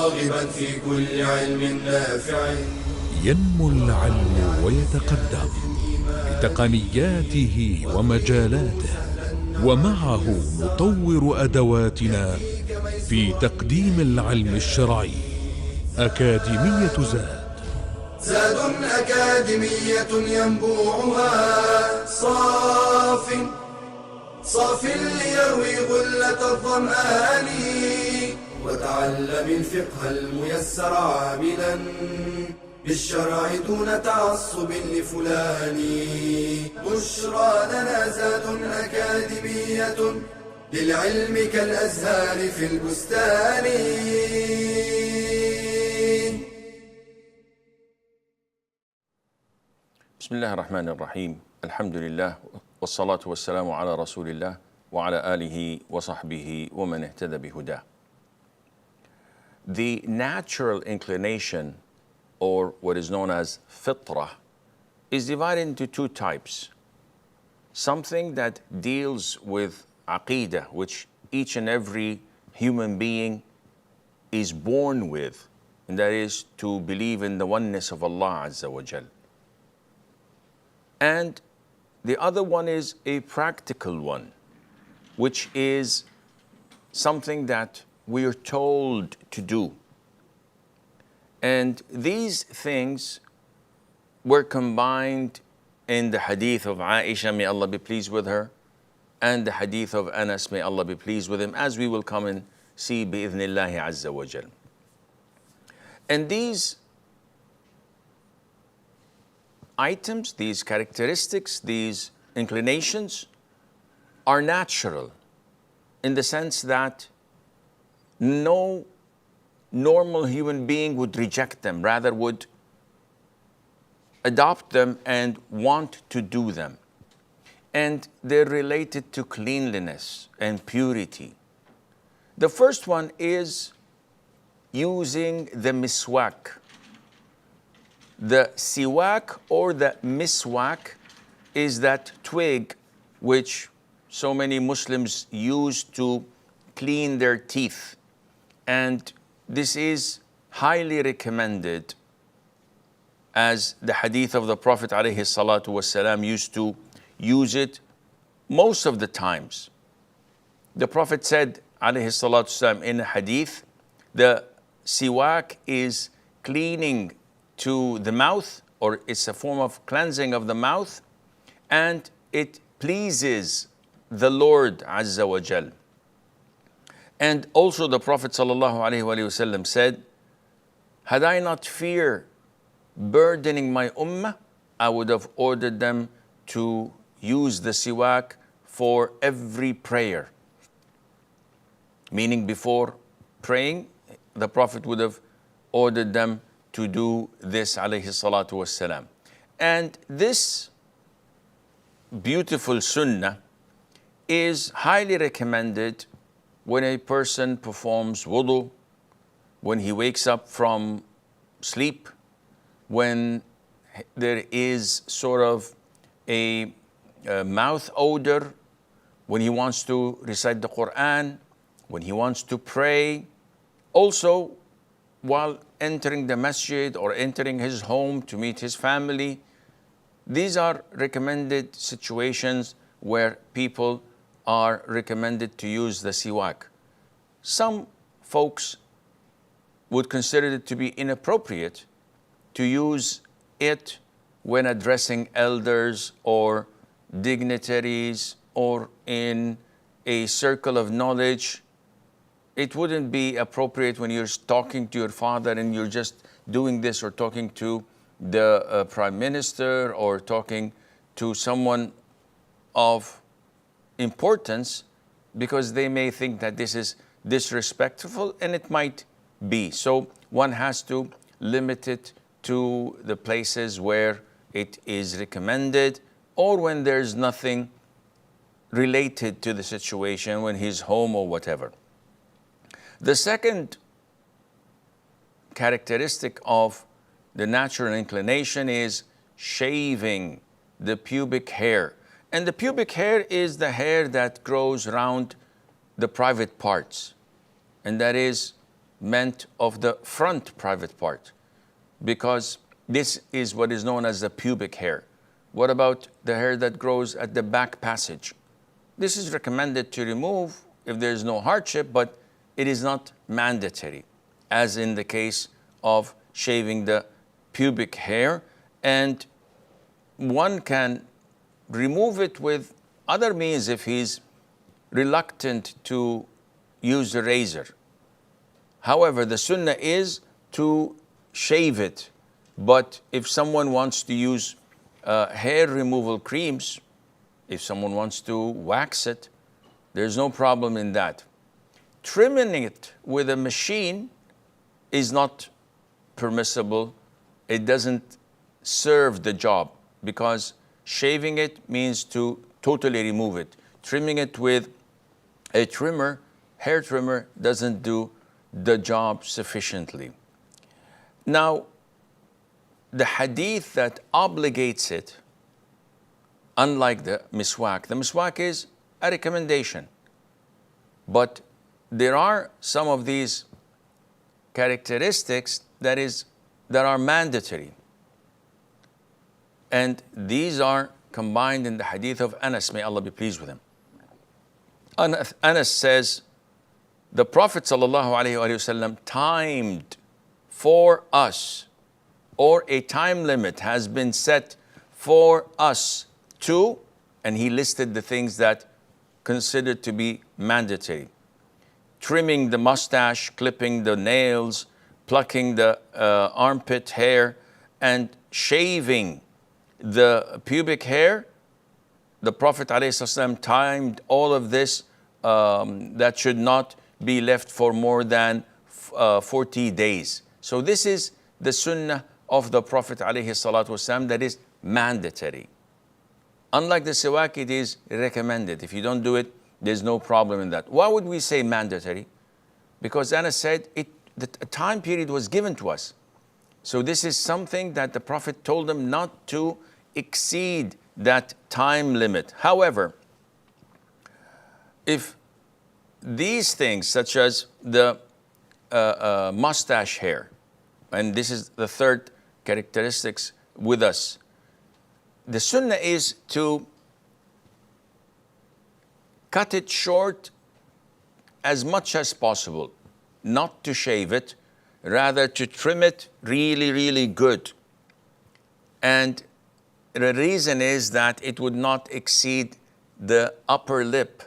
راغبا في كل علم نافع. ينمو العلم ويتقدم بتقنياته ومجالاته، ومعه نطور أدواتنا في تقديم العلم الشرعي. أكاديمية زاد. زاد أكاديمية ينبوعها صاف ليروي غلة الظمآن. وتعلم الفقه الميسر عاملا بالشرع دون تعصب لفلان. بشرى لنا زاد أكاديمية للعلم كالأزهار في البستان. بسم الله الرحمن الرحيم. الحمد لله والصلاة والسلام على رسول الله وعلى آله وصحبه ومن اهتدى بهداه. The natural inclination, or what is known as FITRAH, is divided into two types. Something that deals with aqeedah, which each and every human being is born with, and that is to believe in the oneness of Allah Azza wa Jal. And the other one is a practical one, which is something that we are told to do. And these things were combined in the hadith of Aisha, may Allah be pleased with her, and the hadith of Anas, may Allah be pleased with him, as we will come and see bi'idhnillahi azza wa jal. And these items, these characteristics, these inclinations are natural in the sense that no normal human being would reject them, rather would adopt them and want to do them. And they're related to cleanliness and purity. The first one is using the miswak. The siwak or the miswak is that twig which so many Muslims use to clean their teeth. And this is highly recommended, as the hadith of the Prophet ﷺ used to use it most of the times. The Prophet said ﷺ in a hadith, the siwak is cleaning to the mouth, or it's a form of cleansing of the mouth, and it pleases the Lord Azza wa Jal. And also the Prophet ﷺ said, had I not fear burdening my ummah, I would have ordered them to use the siwak for every prayer. Meaning before praying, the Prophet would have ordered them to do this, alayhi salatu wassalam. And this beautiful sunnah is highly recommended when a person performs wudu, when he wakes up from sleep, when there is sort of a mouth odor, when he wants to recite the Quran, when he wants to pray, also while entering the masjid or entering his home to meet his family. These are recommended situations where people are recommended to use the siwak. Some folks would consider it to be inappropriate to use it when addressing elders or dignitaries or in a circle of knowledge. It wouldn't be appropriate when you're talking to your father and you're just doing this, or talking to the prime minister, or talking to someone of importance, because they may think that this is disrespectful, and it might be. So one has to limit it to the places where it is recommended, or when there's nothing related to the situation, when he's home or whatever. The second characteristic of the natural inclination is shaving the pubic hair. And the pubic hair is the hair that grows around the private parts. And that is meant of the front private part, because this is what is known as the pubic hair. What about the hair that grows at the back passage? This is recommended to remove if there is no hardship, but it is not mandatory, as in the case of shaving the pubic hair. And one can remove it with other means if he's reluctant to use a razor. However, the sunnah is to shave it. But if someone wants to use hair removal creams, if someone wants to wax it, there's no problem in that. Trimming it with a machine is not permissible. It doesn't serve the job, because shaving it means to totally remove it. Trimming it with a trimmer, hair trimmer, doesn't do the job sufficiently. Now, the hadith that obligates it, unlike the miswak is a recommendation. But there are some of these characteristics that are mandatory. And these are combined in the hadith of Anas, may Allah be pleased with him. Anas says, the Prophet ﷺ timed for us, or a time limit has been set for us to, and he listed the things that considered to be mandatory: trimming the mustache, clipping the nails, plucking the armpit hair, and shaving the pubic hair. The Prophet ﷺ timed all of this, that should not be left for more than 40 days. So this is the sunnah of the Prophet ﷺ that is mandatory. Unlike the siwak, it is recommended. If you don't do it, there's no problem in that. Why would we say mandatory? Because Anas said the time period was given to us. So this is something that the Prophet told them not to exceed that time limit. However, if these things, such as the mustache hair, and this is the third characteristics with us, the sunnah is to cut it short as much as possible, not to shave it, rather to trim it really, really good. And the reason is that it would not exceed the upper lip.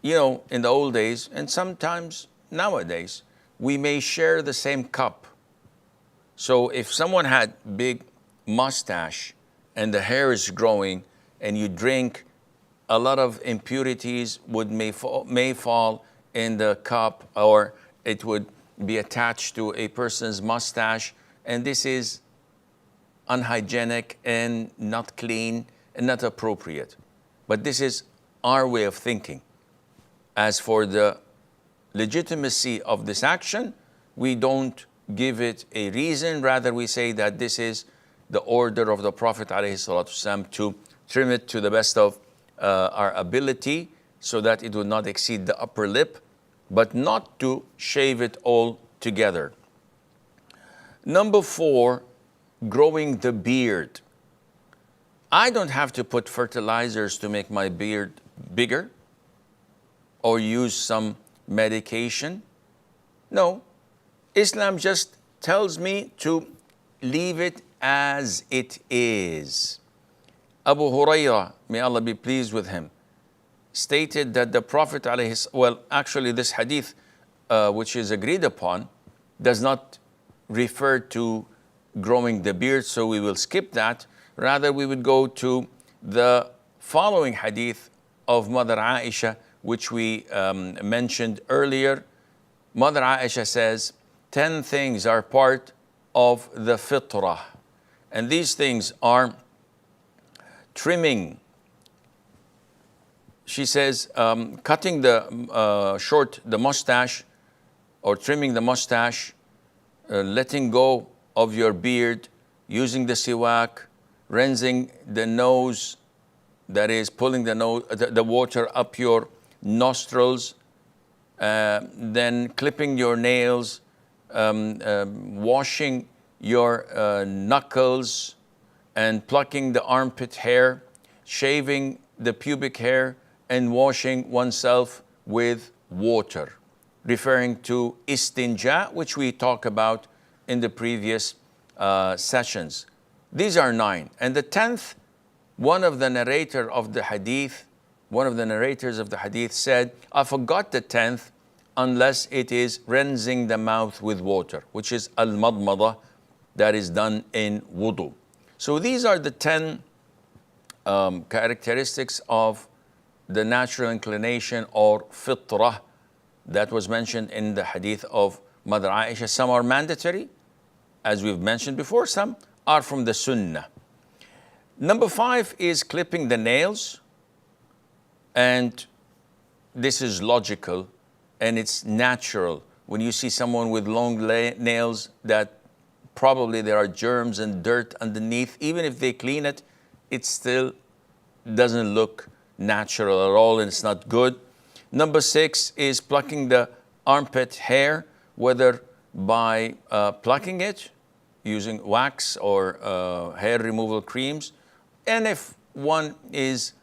You know, in the old days, and sometimes nowadays, we may share the same cup. So if someone had big mustache and the hair is growing, and you drink, a lot of impurities may fall in the cup, or it would be attached to a person's mustache, and this is unhygienic and not clean and not appropriate. But this is our way of thinking. As for the legitimacy of this action, we don't give it a reason. Rather, we say that this is the order of the Prophet ﷺ to trim it to the best of our ability, so that it would not exceed the upper lip, but not to shave it all together. Number 4, growing the beard. I don't have to put fertilizers to make my beard bigger, or use some medication. No, Islam just tells me to leave it as it is. Abu Hurairah, may Allah be pleased with him, stated that the Prophet actually this hadith, which is agreed upon, does not refer to growing the beard, so we will skip that. Rather, we would go to the following hadith of Mother Aisha, which we mentioned earlier. Mother Aisha says, 10 things are part of the FITRAH. And these things are trimming. She says, cutting the mustache, or trimming the mustache, letting go of your beard, using the siwak, rinsing the nose, that is pulling the water up your nostrils, then clipping your nails, washing your knuckles, and plucking the armpit hair, shaving the pubic hair, and washing oneself with water, referring to istinja, which we talked about in the previous sessions. These are 9. And the 10th, one of the narrators of the hadith said, I forgot the 10th unless it is rinsing the mouth with water, which is al-madmada, that is done in wudu. So these are the 10 characteristics of the natural inclination or fitrah that was mentioned in the hadith of Mother Aisha. Some are mandatory, as we've mentioned before, some are from the sunnah. Number 5 is clipping the nails, and this is logical and it's natural. When you see someone with long nails, that probably there are germs and dirt underneath. Even if they clean it, it still doesn't look natural at all, and it's not good. Number 6 is plucking the armpit hair, whether by plucking it using wax or hair removal creams. And if one is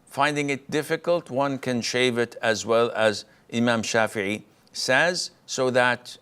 finding it difficult, one can shave it as well, as Imam Shafi'i says, so that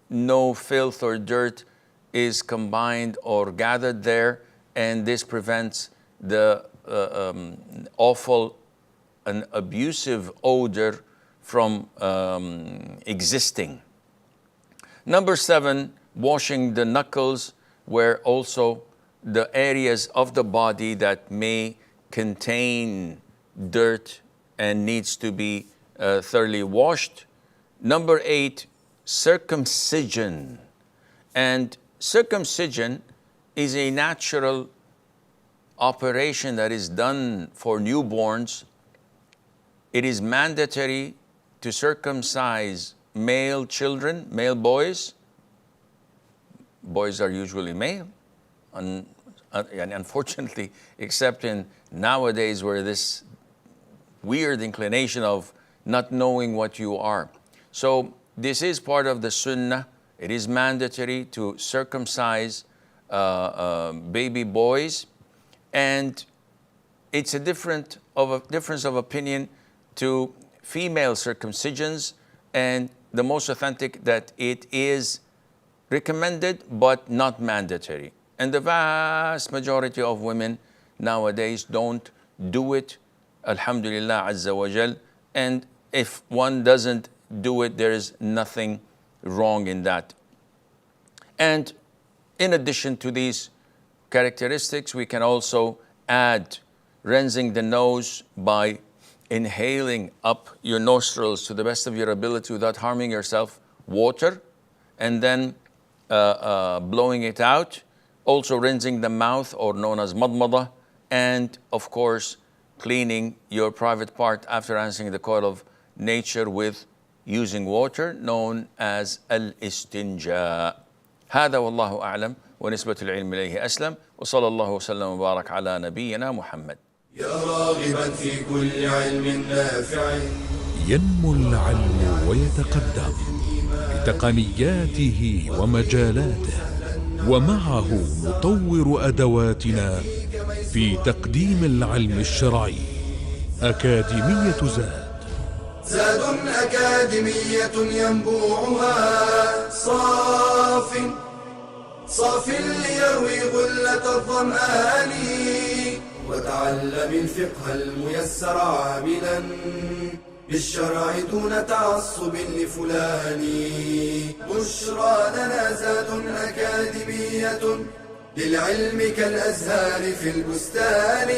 no filth or dirt is combined or gathered there, and this prevents the awful and abusive odor from existing. Number 7, washing the knuckles, where also the areas of the body that may contain dirt and needs to be thoroughly washed. Number 8, circumcision. And circumcision is a natural operation that is done for newborns. It is mandatory to circumcise male children, male boys. Boys are usually male, and unfortunately, except in nowadays where this weird inclination of not knowing what you are. So this is part of the sunnah. It is mandatory to circumcise baby boys, and it's a difference of opinion to female circumcisions, and the most authentic that it is recommended but not mandatory. And the vast majority of women nowadays don't do it, alhamdulillah azza wa jal. And if one doesn't do it, there is nothing wrong in that. And in addition to these characteristics, we can also add rinsing the nose by inhaling up your nostrils to the best of your ability without harming yourself, water, and then blowing it out. Also rinsing the mouth, or known as madmada, and of course cleaning your private part after answering the call of nature with using water, known as al-istinja. هذا والله أعلم ونسبة العلم إليه أسلم وصلى الله وسلم وبارك على نبينا محمد. يا راغبا في كل علم نافع ينمو العلم ويتقدم بتقنياته ومجالاته، ومعه نطور أدواتنا في تقديم العلم الشرعي. أكاديمية زاد. زاد أكاديمية ينبوعها صاف ليروي غلة الظمآن، وتعلم الفقه الميسر عاملا بالشرع دون تعصب لفلان. بشرى لنا زاد أكاديمية للعلم كالأزهار في البستان.